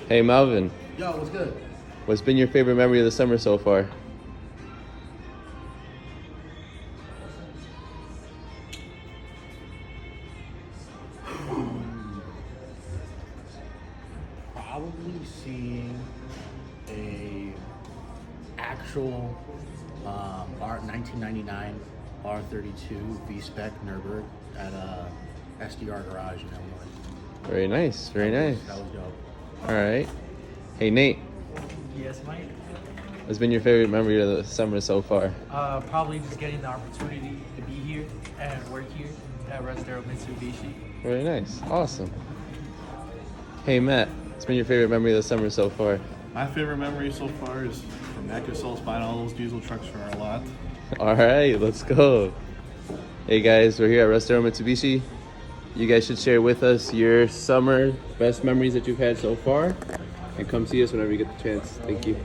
Hey Melvin, Yo, what's good? what's been your favorite memory of the summer so far? Probably seeing a actual R 1999 R32 V-Spec Nürburgring at SDR Garage in Illinois. Very nice, very nice. That was dope. All right. Hey Nate, Yes, Mike. what's been your favorite memory of the summer so far? Probably just getting the opportunity to be here and work here at Russ Darrow Mitsubishi. Very nice, awesome. Hey Matt, what's been your favorite memory of the summer so far? My favorite memory so far is from Ecosols buying all those diesel trucks for our lot. All right, let's go. Hey guys, we're here at Russ Darrow Mitsubishi. You guys should share with us your summer best memories that you've had so far, and come see us whenever you get the chance. Thank you.